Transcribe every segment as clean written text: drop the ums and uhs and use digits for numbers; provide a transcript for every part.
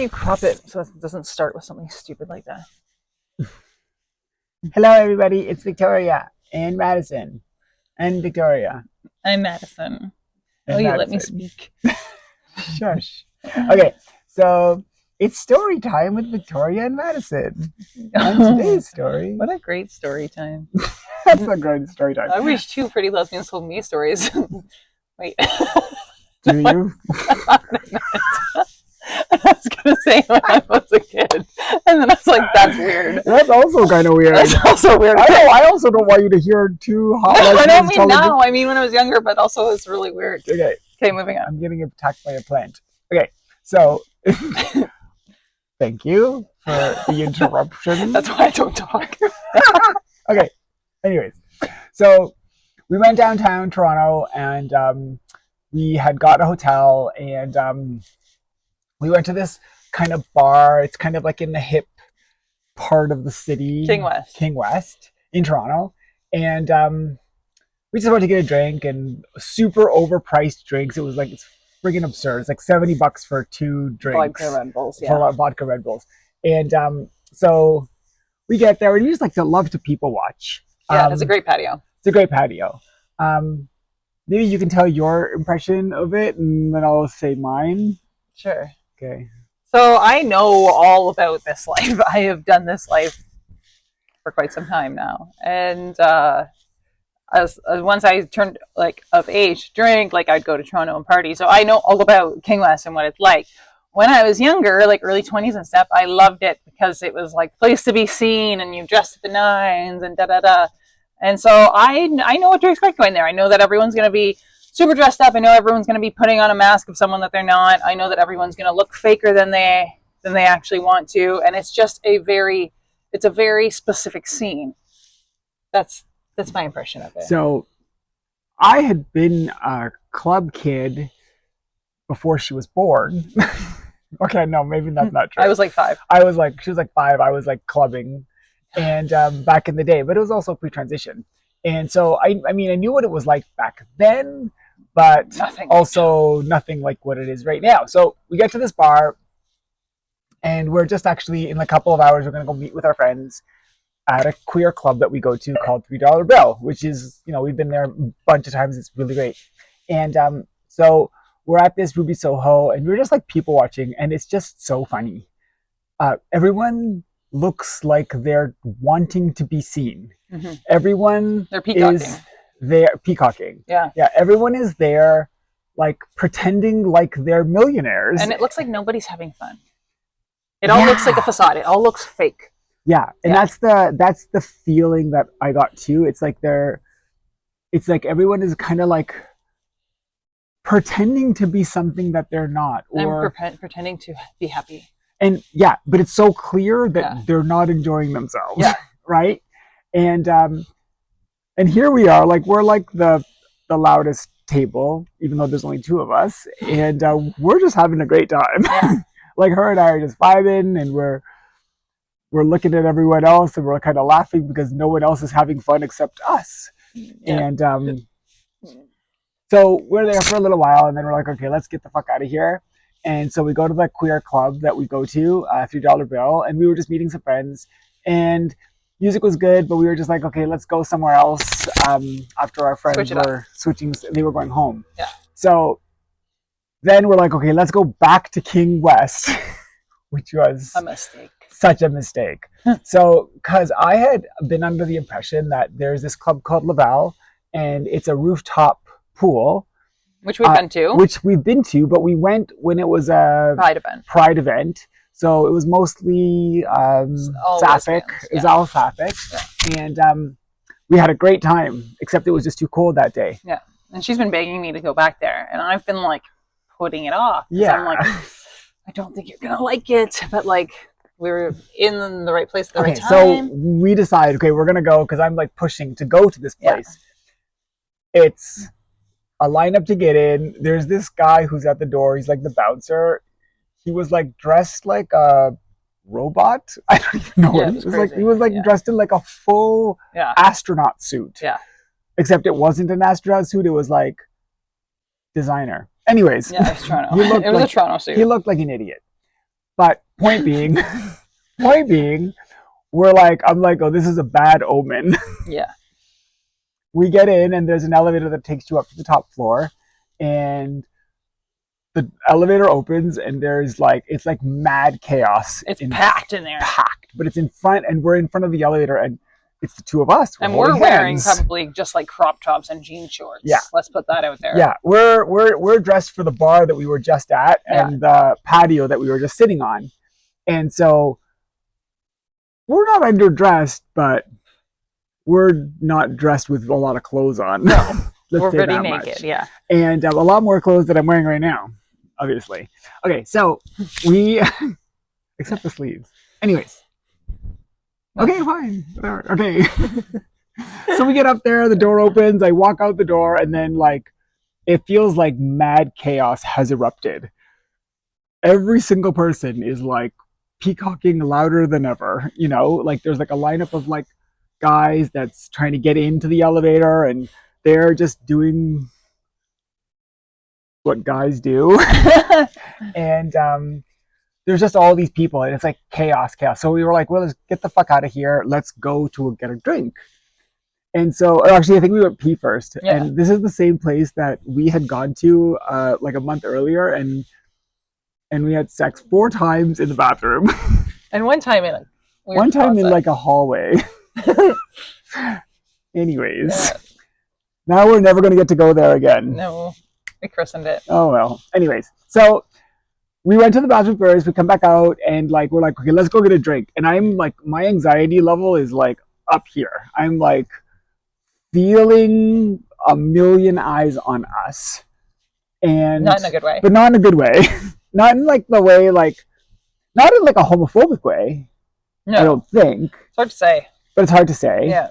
you crop it so it doesn't start with something stupid like that? Hello, everybody. It's Victoria and Madison and Victoria I'm Madison. and You let me Madison. speak. Shush. Okay, so it's story time with Victoria and Madison. And today's story. What a great story time. That's a great story time. I wish two pretty lesbians told me stories. Wait. Do you? I was going to say when I was a kid. And then I was like, that's weird. That's also kind of weird. That's also weird. I also don't want you to hear two hot lesbians. I don't mean now. I mean when I was younger, but also it's really weird. Okay, Moving on. I'm getting attacked by a plant. Okay, so thank you for the interruption. That's why I don't talk. Okay, anyways, so we went downtown Toronto and we had got a hotel and we went to this kind of bar. It's kind of like in the hip part of the city. King West in Toronto. And we just went to get a drink and super overpriced drinks. It was like, it's friggin' absurd. It's like $70 for 2 drinks. Vodka Red Bulls, yeah. For vodka Red Bulls. And so we get there and we just like to love to people watch. Yeah, it's a great patio. It's a great patio. Maybe you can tell your impression of it and then I'll say mine. Sure. Okay. So I know all about this life. I have done this life for quite some time now. And as once I turned like of age to drink, like I'd go to Toronto and party. So I know all about King West and what it's like. When I was younger, like early 20s and stuff, I loved it because it was like place to be seen and you dressed to the nines and da-da-da. And so I know what to expect going there. I know that everyone's going to be super dressed up. I know everyone's going to be putting on a mask of someone that they're not. I know that everyone's going to look faker than they actually want to. And it's just a very specific scene. That's my impression of it. So I had been a club kid before she was born. Okay, no, maybe that's not true. I was like 5. She was like 5. I was like clubbing and back in the day, but it was also pre-transition. And so I mean, I knew what it was like back then, but nothing like what it is right now. So we get to this bar and we're just actually in a couple of hours, we're going to go meet with our friends at a queer club that we go to called $3 Bill, which is, we've been there a bunch of times. It's really great. And so we're at this Ruby Soho and we're just like people watching and it's just so funny. Everyone looks like they're wanting to be seen. Mm-hmm. Everyone they're peacocking. Is there peacocking. Yeah. Everyone is there like pretending like they're millionaires. And it looks like nobody's having fun. It all looks like a facade. It all looks fake. Yeah. And that's the feeling that I got too. It's like everyone is kind of like pretending to be something that they're not, or pretending to be happy. And but it's so clear that they're not enjoying themselves. Yeah. Right. And here we are, like we're like the loudest table, even though there's only 2 of us, and we're just having a great time. Yeah. Like her and I are just vibing, and we're looking at everyone else, and we're kind of laughing because no one else is having fun except us. Yeah. And so we're there for a little while, and then we're like, okay, let's get the fuck out of here. And so we go to the queer club that we go to, $3 Bill, and we were just meeting some friends, and music was good, but we were just like, okay, let's go somewhere else. After our friends were switching, they were going home. Yeah. So then we're like, okay, let's go back to King West, which was a mistake. Such a mistake. So, because I had been under the impression that there's this club called Laval, and it's a rooftop pool. Which we've been to. But we went when it was a Pride event. So it was mostly sapphic. It was all sapphic. Yeah. And we had a great time, except it was just too cold that day. Yeah. And she's been begging me to go back there. And I've been like putting it off. Yeah. I'm like, I don't think you're going to like it. But like, we were in the right place at the right time. So we decided, okay, we're going to go because I'm like pushing to go to this place. Yeah. It's a lineup to get in. There's this guy who's at the door. He's like the bouncer. He was like dressed like a robot. I don't even know what it was like. He was like dressed in like a full astronaut suit. Yeah. Except it wasn't an astronaut suit. It was like designer. Anyways. Yeah, it was Toronto. It was a Toronto suit. He looked like an idiot. But point being, point being, I'm like, oh, this is a bad omen. Yeah. We get in, and there's an elevator that takes you up to the top floor, and the elevator opens, and there's like, it's like mad chaos. It's packed in there. Packed, but it's in front, and we're in front of the elevator, and it's the two of us. And we're wearing probably just like crop tops and jean shorts. Yeah. Let's put that out there. Yeah, we're dressed for the bar that we were just at, and the patio that we were just sitting on. And so we're not underdressed, but we're not dressed with a lot of clothes on. No, we're pretty naked, much. Yeah. And a lot more clothes that I'm wearing right now, obviously. Okay, so we, except the sleeves. Anyways. Okay, fine. Whatever. Okay. So we get up there, the door opens, I walk out the door, and then like, it feels like mad chaos has erupted. Every single person is like peacocking louder than ever, you know, like there's like a lineup of like guys that's trying to get into the elevator, and they're just doing what guys do. And there's just all these people, and it's like chaos. So we were like, well, let's get the fuck out of here. Let's go to get a drink. And so, actually, I think we went pee first. Yeah. And this is the same place that we had gone to like a month earlier, and we had sex 4 times in the bathroom. And one time in in like a hallway. Anyways, now we're never going to get to go there again. No, we christened it. Oh well. Anyways, so we went to the bathroom first. We come back out, and like we're like, okay, let's go get a drink. And I'm like, my anxiety level is like up here. I'm like feeling a million eyes on us, and not in a good way. But not in a good way. Not in like the way, like, not in like a homophobic way. No, I don't think. It's hard to say. But it's hard to say. Yeah.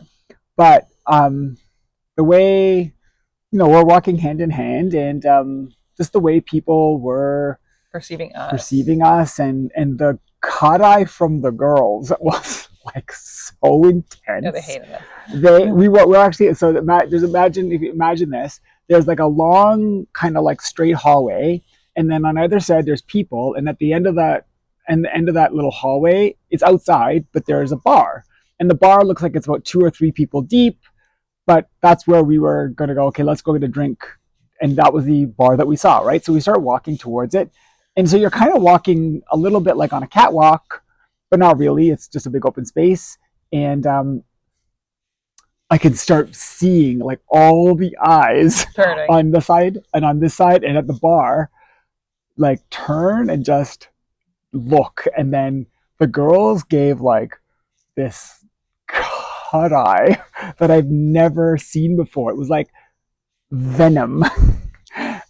But the way, you know, we're walking hand in hand, and just the way people were perceiving us, and the cut eye from the girls was like so intense. Yeah, they hated us. We're actually, so if you imagine this, there's like a long kind of like straight hallway, and then on either side there's people, and at the end of that little hallway, it's outside, but there's a bar, and the bar looks like it's about 2 or 3 people deep, but that's where we were going to go, okay, let's go get a drink. And that was the bar that we saw, right? So we start walking towards it, and so you're kind of walking a little bit like on a catwalk, but not really. It's just a big open space, and I can start seeing like all the eyes turning on the side and on this side and at the bar, like turn and just look. And then the girls gave like this cut eye that I've never seen before. It was like venom.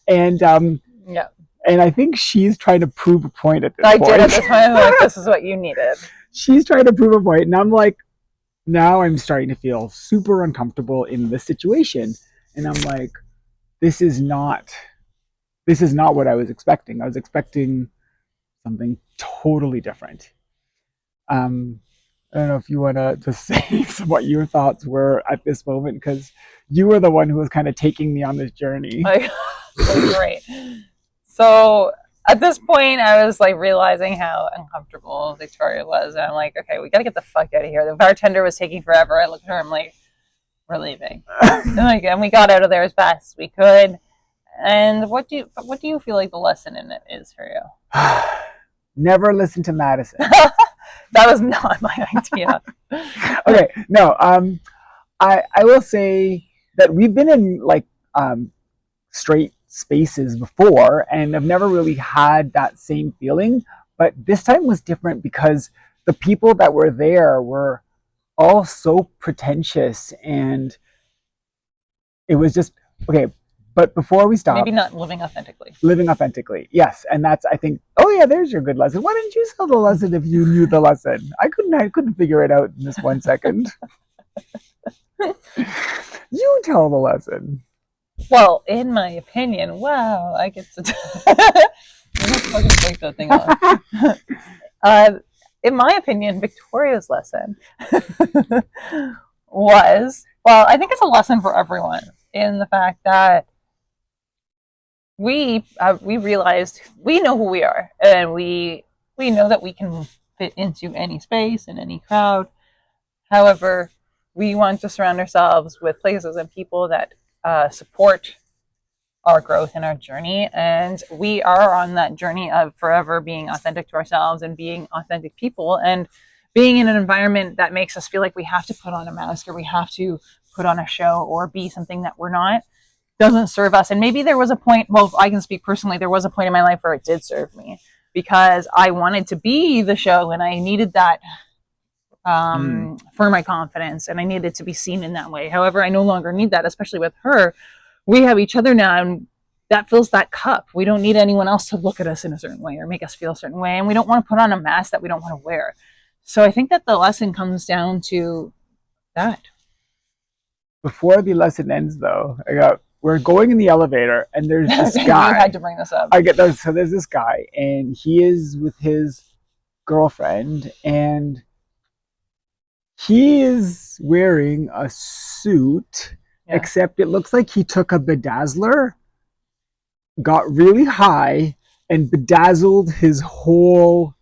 And yeah. And I think she's trying to prove a point at this point. I did at this point. I'm like, this is what you needed. She's trying to prove a point, and I'm like, now I'm starting to feel super uncomfortable in this situation. And I'm like, this is not what I was expecting. I was expecting something totally different. I don't know if you want to say what your thoughts were at this moment, because you were the one who was kind of taking me on this journey. Great. So at this point, I was like realizing how uncomfortable Victoria was. And I'm like, okay, we got to get the fuck out of here. The bartender was taking forever. I looked at her, I'm like, we're leaving. And we got out of there as fast as we could. And what do you feel like the lesson in it is for you? Never listen to Madison. That was not my idea. Okay, no. I will say that we've been in like straight spaces before, and I've never really had that same feeling. But this time was different because the people that were there were all so pretentious, and it was just okay. But before we stop, maybe not living authentically. Living authentically, yes, and that's, I think. Oh yeah, there's your good lesson. Why didn't you tell the lesson if you knew the lesson? I couldn't figure it out in this 1 second. You tell the lesson. Well, in my opinion, wow, I get to fucking take that thing off. In my opinion, Victoria's lesson was, well, I think it's a lesson for everyone in the fact that we realized we know who we are, and we we know that we can fit into any space and any crowd. However, we want to surround ourselves with places and people that support our growth and our journey. And we are on that journey of forever being authentic to ourselves and being authentic people, and being in an environment that makes us feel like we have to put on a mask or we have to put on a show or be something that we're not doesn't serve us. And maybe there was a point, well, I can speak personally, there was a point in my life where it did serve me, because I wanted to be the show and I needed that for my confidence, and I needed to be seen in that way. However, I no longer need that, especially with her. We have each other now, and that fills that cup. We don't need anyone else to look at us in a certain way or make us feel a certain way, and we don't want to put on a mask that we don't want to wear. So I think that the lesson comes down to that. Before the lesson ends, though, we're going in the elevator, and there's this guy. You had to bring this up. I get those. So there's this guy, and he is with his girlfriend, and he is wearing a suit, Yeah. except it looks like he took a bedazzler, got really high, and bedazzled his whole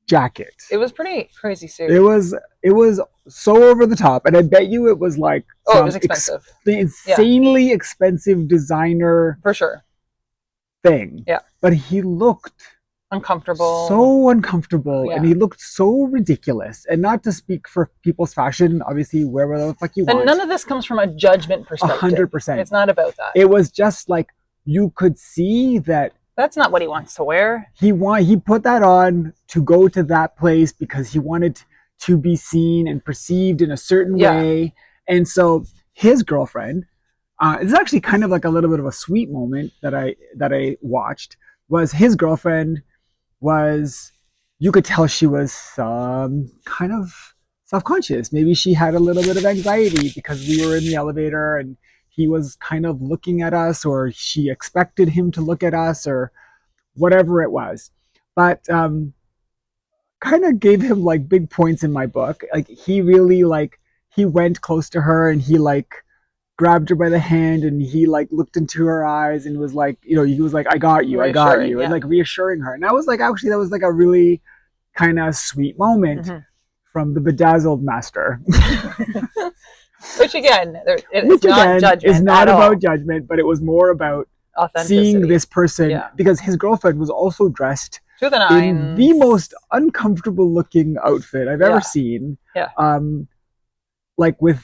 jacket. It was pretty crazy suit. It was so over the top, and I bet you it was like it was expensive, insanely expensive designer for sure thing. Yeah, but he looked uncomfortable, so uncomfortable, yeah. And he looked so ridiculous. And not to speak for people's fashion, obviously wear whatever the fuck you want. And none of this comes from a judgment perspective. 100%. It's not about that. It was just like you could see that that's not what he wants to wear. He put that on to go to that place because he wanted to be seen and perceived in a certain way. And so his girlfriend, it's actually kind of like a little bit of a sweet moment that I watched, was his girlfriend was, you could tell she was kind of self-conscious. Maybe she had a little bit of anxiety because we were in the elevator and he was kind of looking at us, or she expected him to look at us, or whatever it was. But kind of gave him like big points in my book. Like he really he went close to her and he grabbed her by the hand and he looked into her eyes and was like, he was like, I got you, yeah. And reassuring her. And I was like, actually, that was a really kind of sweet moment from the bedazzled master. Which again, it's not about judgment, but it was more about seeing this person, because his girlfriend was also dressed to the nines in the most uncomfortable looking outfit I've ever seen. Yeah. With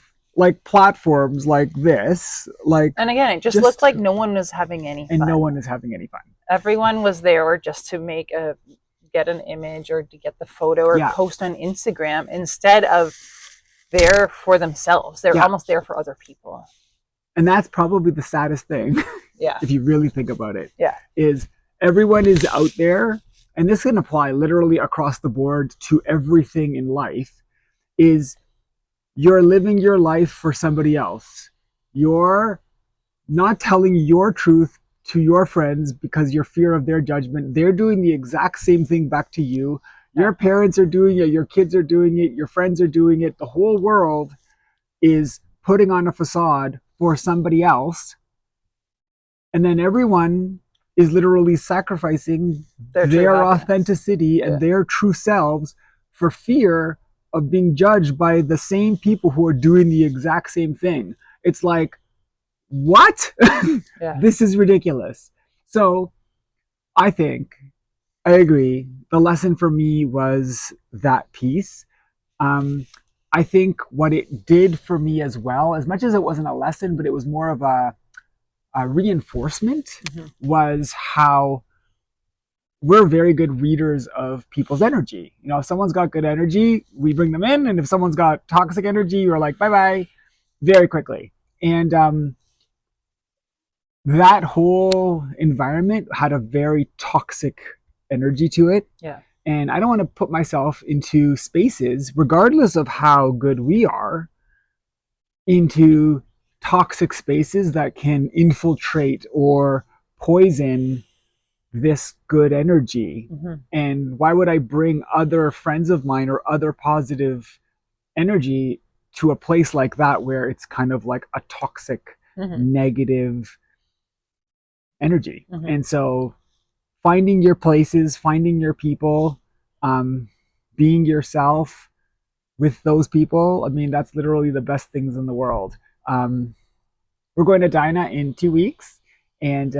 platforms like this, and again, it just looked like no one was having any fun. And no one is having any fun. Everyone was there just to get an image or to get the photo or post on Instagram, instead of there for themselves. They're almost there for other people. And that's probably the saddest thing. Yeah. If you really think about it. Yeah. Is everyone is out there, and this can apply literally across the board to everything in life, is you're living your life for somebody else. You're not telling your truth to your friends because your fear of their judgment. They're doing the exact same thing back to you. Your parents are doing it, your kids are doing it, your friends are doing it. The whole world is putting on a facade for somebody else. And then everyone is literally sacrificing their authenticity and their true selves for fear of being judged by the same people who are doing the exact same thing. It's like, what? This is ridiculous. So I agree. The lesson for me was that piece. I think what it did for me as well, as much as it wasn't a lesson, but it was more of a reinforcement, was how we're very good readers of people's energy. If someone's got good energy, we bring them in. And if someone's got toxic energy, we're like, bye-bye, very quickly. And that whole environment had a very toxic energy to it. Yeah. And I don't want to put myself into spaces, regardless of how good we are, into toxic spaces that can infiltrate or poison this good energy. And why would I bring other friends of mine or other positive energy to a place like that, where it's kind of like a toxic, negative energy? And so finding your places, finding your people, being yourself with those people. I mean, that's literally the best things in the world. Um, we're going to Dinah in 2 weeks, and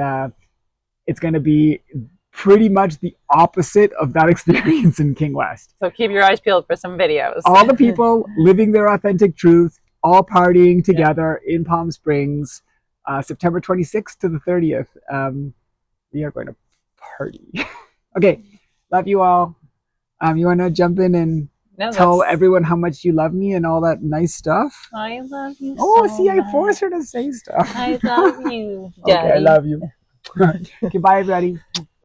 it's going to be pretty much the opposite of that experience in King West. So keep your eyes peeled for some videos. All the people living their authentic truth, all partying together in Palm Springs, September 26th to the 30th. We are going to party. Okay, love you all. You want to jump in and tell everyone how much you love me and all that nice stuff? I love you. Oh, so see, much. I forced her to say stuff. I love you, Daddy. Okay, I love you. Okay, bye, everybody.